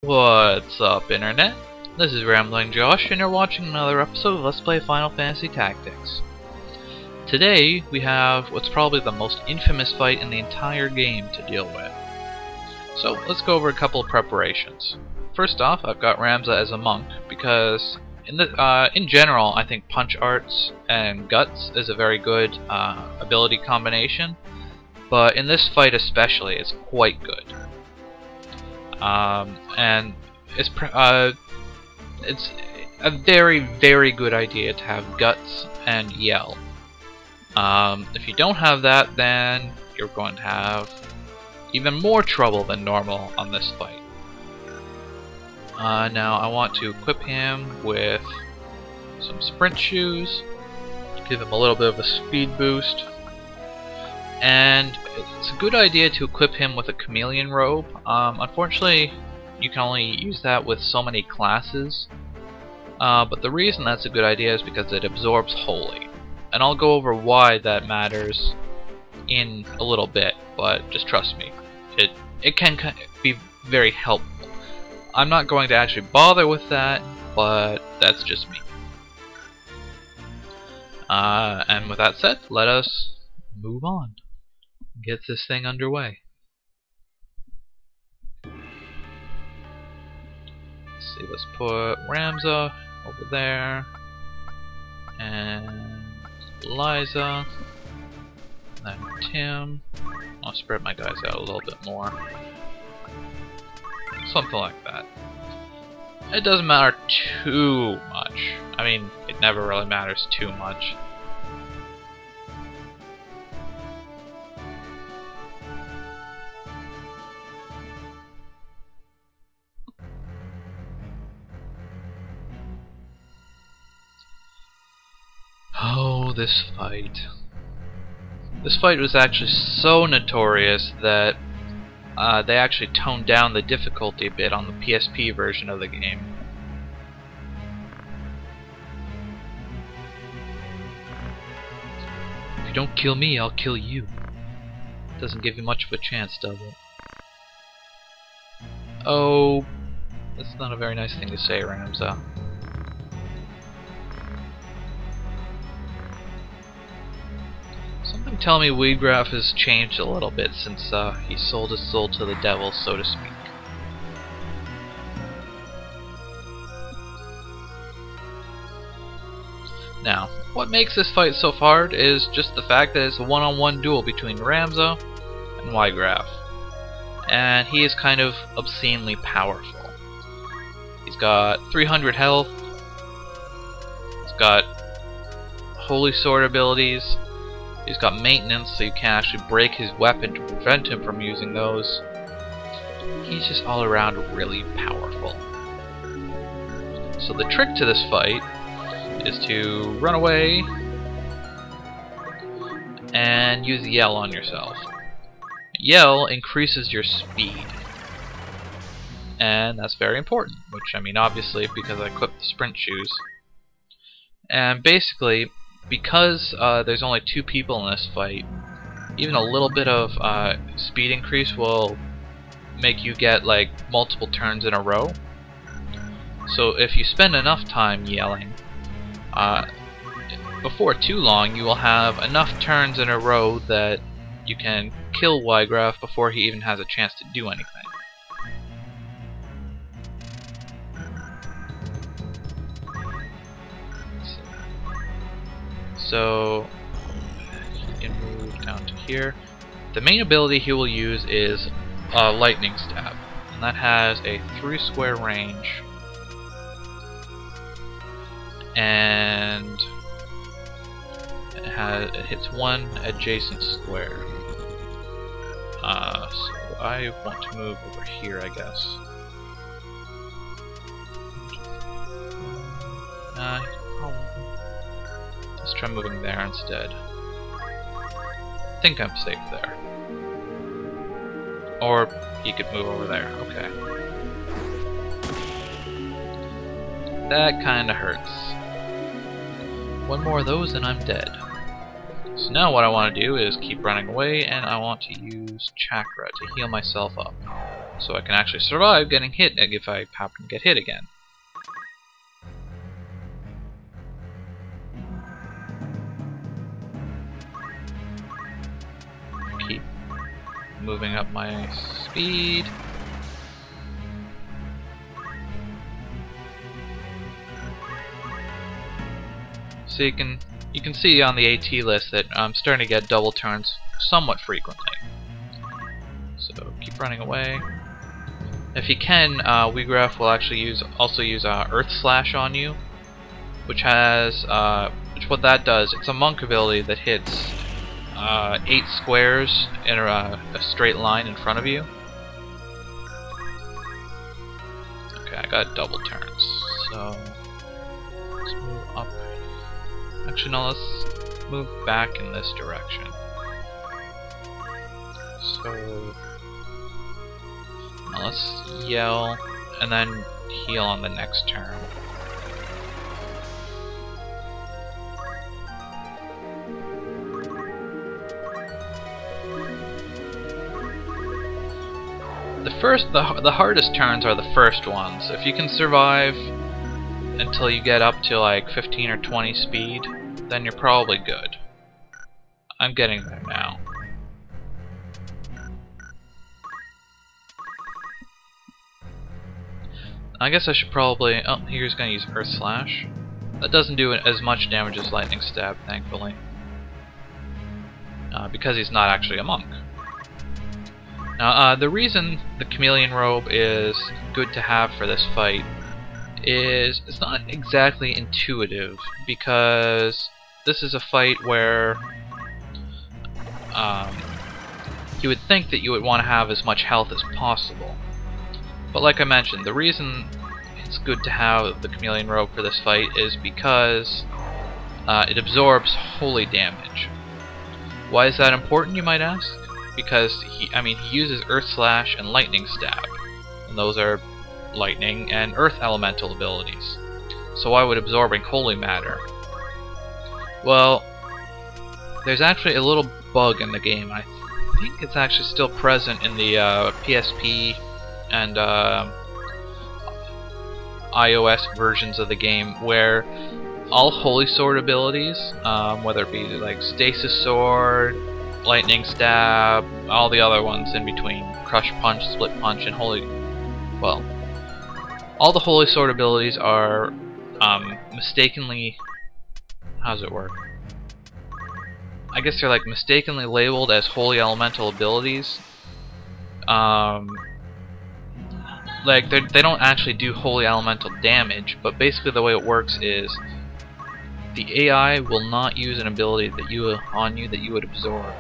What's up, Internet? This is Rambling Josh, and you're watching another episode of Let's Play Final Fantasy Tactics. Today, we have what's probably the most infamous fight in the entire game to deal with. So, let's go over a couple of preparations. First off, I've got Ramza as a monk, because in general, I think Punch Arts and Guts is a very good ability combination, but in this fight especially, it's quite good. And it's a very, very good idea to have Guts and Yell. If you don't have that, then you're going to have even more trouble than normal on this fight. Now I want to equip him with some sprint shoes, give him a little bit of a speed boost, and it's a good idea to equip him with a chameleon robe. Unfortunately, you can only use that with so many classes, but the reason that's a good idea is because it absorbs holy, and I'll go over why that matters in a little bit, but just trust me, it can be very helpful. I'm not going to actually bother with that, but that's just me. And with that said, let us move on. Get this thing underway. Let's see, let's put Ramza over there, and Liza, and then Tim. I'll spread my guys out a little bit more. Something like that. It doesn't matter too much. I mean, it never really matters too much. Oh, this fight. This fight was actually so notorious that they actually toned down the difficulty a bit on the PSP version of the game. If you don't kill me, I'll kill you. Doesn't give you much of a chance, does it? Oh, that's not a very nice thing to say, Ramza. Something tell me Wiegraf has changed a little bit since he sold his soul to the devil, so to speak. Now, what makes this fight so hard is just the fact that it's a one-on-one duel between Ramza and Wiegraf. And he is kind of obscenely powerful. He's got 300 health, he's got Holy Sword abilities, he's got maintenance, so you can actually break his weapon to prevent him from using those. He's just all around really powerful. So the trick to this fight is to run away and use Yell on yourself. Yell increases your speed, and that's very important, which I mean obviously because I equipped the sprint shoes. And basically, because there's only 2 people in this fight, even a little bit of speed increase will make you get like multiple turns in a row. So if you spend enough time yelling, before too long you will have enough turns in a row that you can kill Wiegraf before he even has a chance to do anything. So, you can move down to here. The main ability he will use is Lightning Stab, and that has a 3 square range, and it hits 1 adjacent square. So I want to move over here, I guess. Let's try moving there instead. I think I'm safe there. Or he could move over there. Okay. That kinda hurts. One more of those and I'm dead. So now what I want to do is keep running away, and I want to use Chakra to heal myself up. so I can actually survive getting hit if I happen to get hit again. Keep moving up my speed. So you can see on the AT list that I'm starting to get double turns somewhat frequently. So keep running away. If you can, Wiegraf will actually also use Earth Slash on you, which what that does, it's a monk ability that hits 8 squares in a straight line in front of you. Okay, I got double turns, so let's move up. Actually, no, let's move back in this direction. So now let's yell and then heal on the next turn. The hardest turns are the first ones. If you can survive until you get up to like 15 or 20 speed, then you're probably good. I'm getting there now. I guess I should probably... Oh, here's gonna use Earth Slash. That doesn't do as much damage as Lightning Stab, thankfully. Because he's not actually a monk. Now, the reason the Chameleon Robe is good to have for this fight is it's not exactly intuitive, because this is a fight where you would think that you would want to have as much health as possible. But like I mentioned, the reason it's good to have the Chameleon Robe for this fight is because it absorbs holy damage. Why is that important, you might ask? Because he uses Earth Slash and Lightning Stab, and those are lightning and earth elemental abilities. So why would absorbing holy matter? Well, there's actually a little bug in the game. I think it's actually still present in the PSP and iOS versions of the game, where all Holy Sword abilities, whether it be like Stasis Sword, Lightning Stab, all the other ones in between, Crush Punch, Split Punch, and well, all the Holy Sword abilities are mistakenly... how does it work? I guess they're like mistakenly labeled as holy elemental abilities. Like they don't actually do holy elemental damage, but basically the way it works is the AI will not use an ability that you would absorb.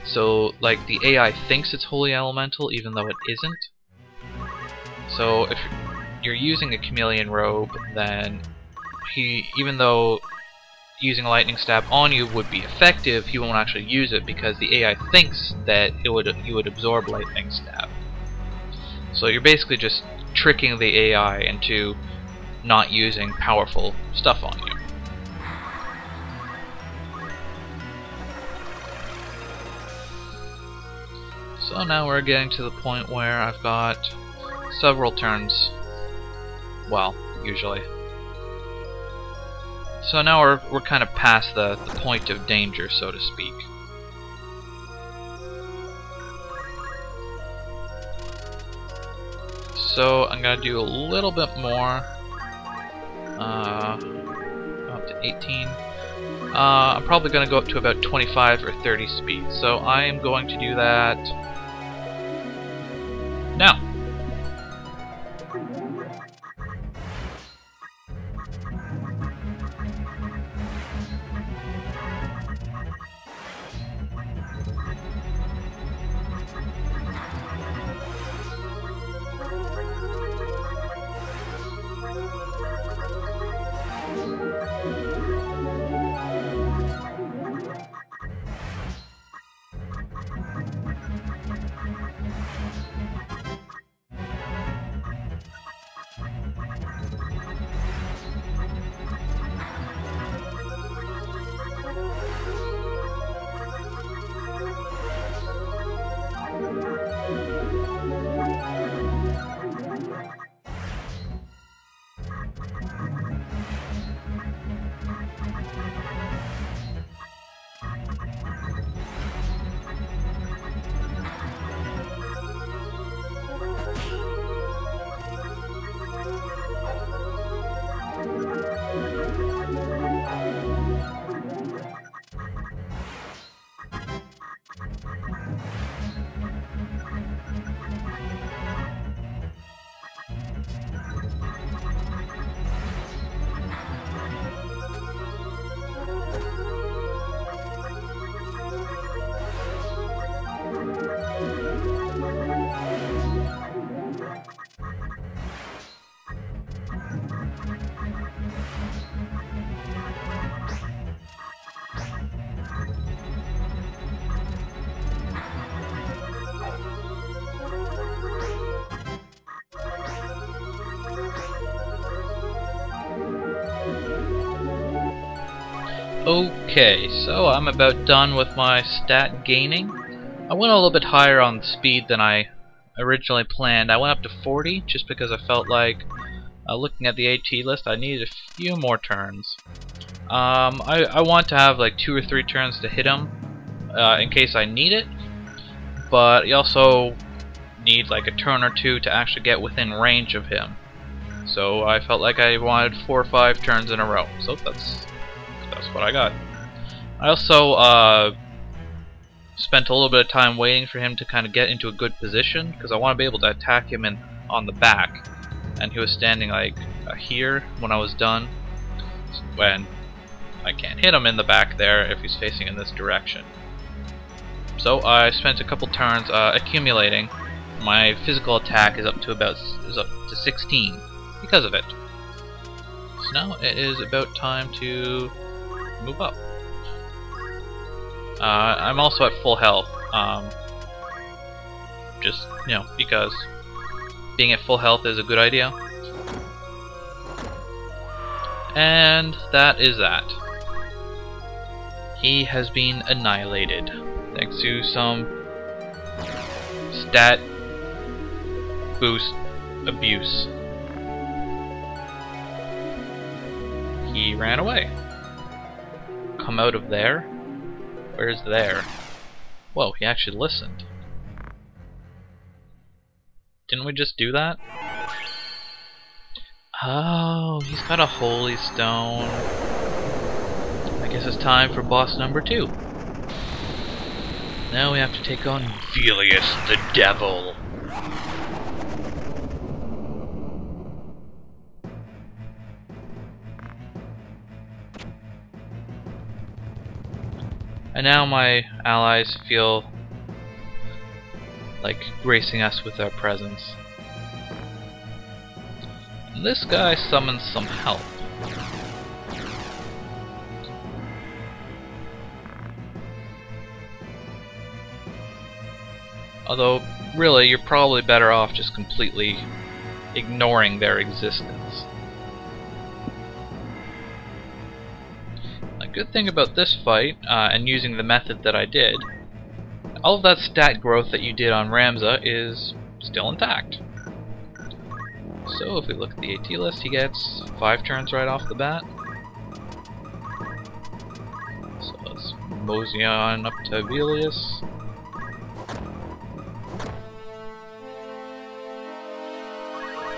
So like the AI thinks it's holy elemental even though it isn't. So if you're using a Chameleon Robe, then even though using a Lightning Stab on you would be effective, he won't actually use it because the AI thinks that you would absorb Lightning Stab. So you're basically just tricking the AI into not using powerful stuff on you. So now we're getting to the point where I've got several turns, well, usually. So now we're kind of past the point of danger, so to speak. So I'm gonna do a little bit more, up to 18. I'm probably gonna go up to about 25 or 30 speed. So I am going to do that now. Okay, so I'm about done with my stat gaining. I went a little bit higher on speed than I originally planned. I went up to 40 just because I felt like, looking at the AT list, I needed a few more turns. I want to have like 2 or 3 turns to hit him in case I need it, but you also need like a turn or 2 to actually get within range of him. So I felt like I wanted 4 or 5 turns in a row. So that's what I got. I also spent a little bit of time waiting for him to kind of get into a good position because I want to be able to attack him on the back. And he was standing like here when I was done. When I can't hit him in the back there if he's facing in this direction. So I spent a couple turns accumulating. My physical attack is up to 16 because of it. So now it is about time to move up. I'm also at full health. Just, you know, because being at full health is a good idea. And that is that. He has been annihilated thanks to some stat boost abuse. He ran away. Come out of there? Where's there? Whoa, he actually listened. Didn't we just do that? Oh, he's got a holy stone. I guess it's time for boss number 2. Now we have to take on Velius the Devil. And now my allies feel like gracing us with their presence. And this guy summons some help. Although, really, you're probably better off just completely ignoring their existence. A good thing about this fight, and using the method that I did, all of that stat growth that you did on Ramza is still intact. So if we look at the AT list, he gets 5 turns right off the bat. So let's mosey on up to Velius.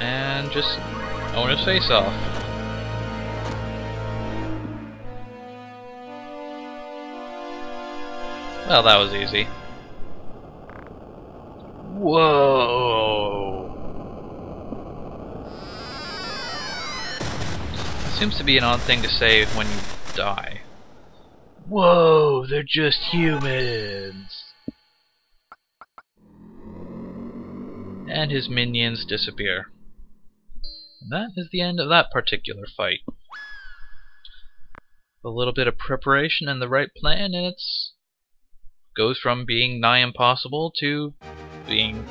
And just own his face off. Well, that was easy. Whoa! It seems to be an odd thing to say when you die. Whoa, they're just humans! And his minions disappear. And that is the end of that particular fight. A little bit of preparation and the right plan, and it's goes from being nigh impossible to being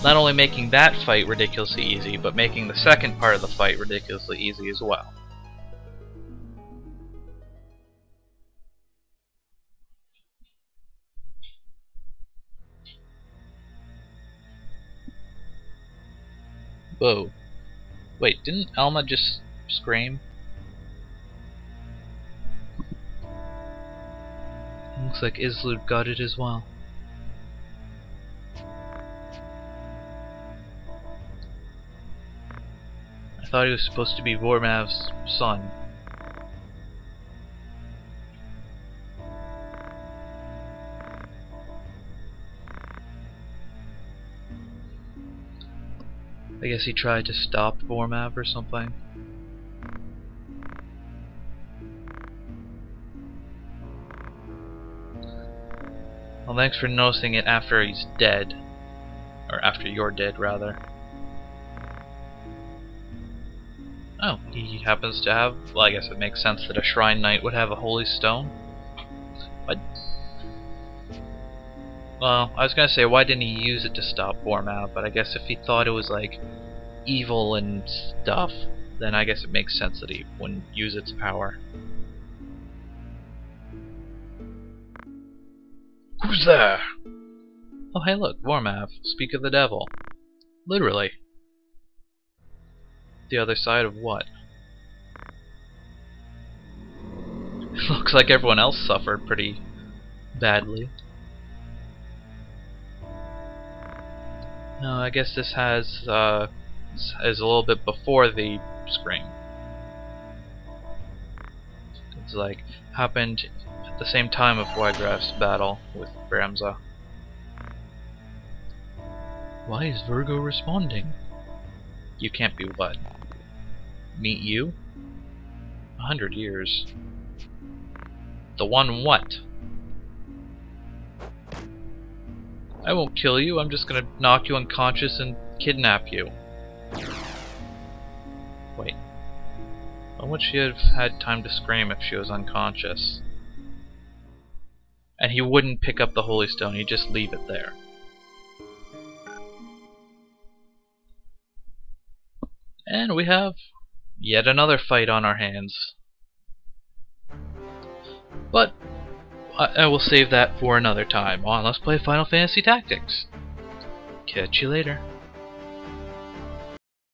not only making that fight ridiculously easy, but making the second part of the fight ridiculously easy as well. Whoa. Wait, didn't Alma just scream? Looks like Islud got it as well. I thought he was supposed to be Vormav's son. I guess he tried to stop Vormav or something. Well, thanks for noticing it after he's dead. Or after you're dead, rather. Oh, he happens to have... Well, I guess it makes sense that a Shrine Knight would have a holy stone. What? Well, I was gonna say, why didn't he use it to stop Vormav? But I guess if he thought it was, like, evil and stuff, then I guess it makes sense that he wouldn't use its power. Who's there? Oh, hey, look, Vormav. Speak of the devil. Literally. The other side of what? Looks like everyone else suffered pretty badly. No, I guess this is a little bit before the scream. It's like happened at the same time of Wiegraf's battle with Bramza. Why is Virgo responding? You can't be what? Meet you? 100 years. The one what? I won't kill you, I'm just gonna knock you unconscious and kidnap you. Wait. When would she have had time to scream if she was unconscious? And he wouldn't pick up the Holy Stone, he'd just leave it there. And we have yet another fight on our hands. But I will save that for another time on Let's Play Final Fantasy Tactics. Catch you later.